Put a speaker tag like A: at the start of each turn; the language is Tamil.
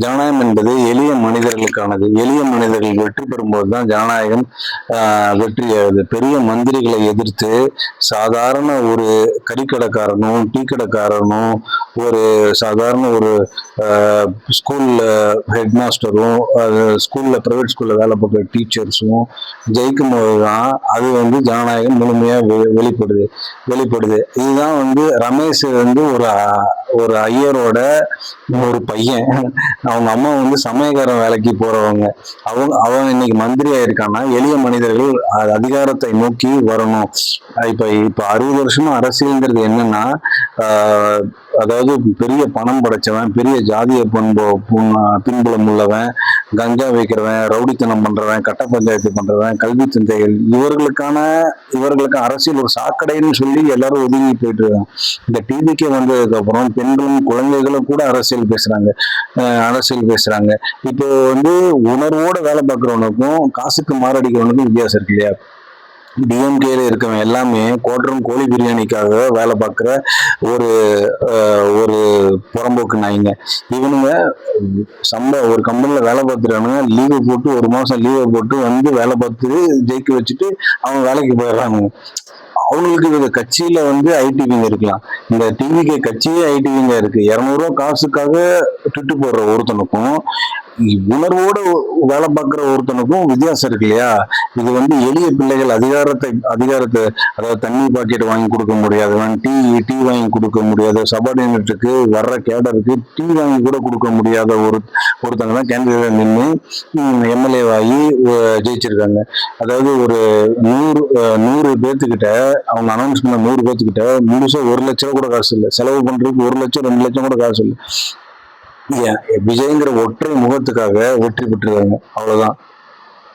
A: ஜனநாயகம் என்பது எளிய மனிதர்களுக்கானது. எளிய மனிதர்கள் வெற்றி பெறும்போது தான் ஜனநாயகம் வெற்றியாகுது. பெரிய மந்திரிகளை எதிர்த்து சாதாரண ஒரு கறிக்கடைக்காரனும் டீ கடைக்காரனும் ஒரு சாதாரண ஒரு ஸ்கூல்ல ஹெட் மாஸ்டரும் ஸ்கூல்ல பிரைவேட் ஸ்கூல்ல வேலை பார்க்குற டீச்சர்ஸும் ஜெயிக்கும் போதுதான் அது ஜனநாயகம் முழுமையா வெளிப்படுது. இதுதான் ரமேஷ் ஒரு ஐயரோட ஒரு பையன். அவங்க அம்மா சமயக்காரன் வேலைக்கு போறவங்க. அவன் இன்னைக்கு மந்திரியா இருக்கான்னா எளிய மனிதர்கள் அதிகாரத்தை நோக்கி வரணும். இப்ப 60 வருஷமா அரசியல்ங்கிறது என்னன்னா, அதாவது பெரிய பணம் படைச்சவன், பெரிய ஜாதிய பின்புலம் உள்ளவன், கஞ்சா வைக்கிறவன், ரவுடித்தனம் பண்றவன், கட்ட பஞ்சாயத்து பண்றவன், கல்வி தந்தைகள், இவர்களுக்கு அரசியல் ஒரு சாக்கடைன்னு சொல்லி எல்லாரும் ஒதுங்கி போயிட்டு இருக்காங்க. இந்த டிவிக்கே வந்ததுக்கு அப்புறம் பெண்களும் குழந்தைகளும் கூட அரசியல் பேசுறாங்க. இப்போ உணர்வோட வேலை பார்க்கிறவனுக்கும் காசுக்கு மாரடிக்கிறவனுக்கும் வித்தியாசம் இருக்கு இல்லையா? டிஎம்கேல இருக்கவன் எல்லாமே கோழி பிரியாணிக்காக வேலை பார்க்குற ஒரு ஒரு புறம்போக்கு நாய்ங்க. இவனுங்க ஒரு கம்பெனில வேலை பார்த்துட்டானுங்க, லீவு போட்டு 1 மாசம் லீவை போட்டு வேலை பார்த்து ஜெயிக்க வச்சுட்டு அவன் வேலைக்கு போயிடுறாங்க. அவங்களுக்கு கட்சியில ஐடிவிங்க இருக்கலாம். இந்த டிவிக்கு கட்சியே ஐடிவிங்க இருக்கு. 200 ரூபாய் காசுக்காக ட்விட்டு போடுற ஒருத்தனுக்கும் உணர்வோடு வேலை பார்க்கிற ஒருத்தனுக்கும் வித்தியாசம் இருக்கு இல்லையா? இது எளிய பிள்ளைகள் அதிகாரத்தை அதாவது தண்ணி பாக்கெட் வாங்கி கொடுக்க முடியாதவன், டீ வாங்கி கொடுக்க முடியாத சபார்டினேட்டுக்கு வர்ற கேடருக்கு டீ வாங்கி கூட கொடுக்க முடியாத ஒருத்தங்க தான் கேண்டிடேட் நின்று எம்எல்ஏ ஆகி ஜெயிச்சிருக்காங்க. அதாவது ஒரு 100 பேர்த்துக்கிட்ட அவங்க அனௌன்ஸ் பண்ண 100 பேர்த்துக்கிட்ட முழுசா 1 லட்சம் ரூபா கூட காசு இல்லை. செலவு பண்றதுக்கு 1 லட்சம் 2 லட்சம் கூட காசு இல்லை. விஜய்ங்கிற ஒற்றை முகத்துக்காக வெற்றி பெற்றிருக்காங்க. அவ்வளவுதான்.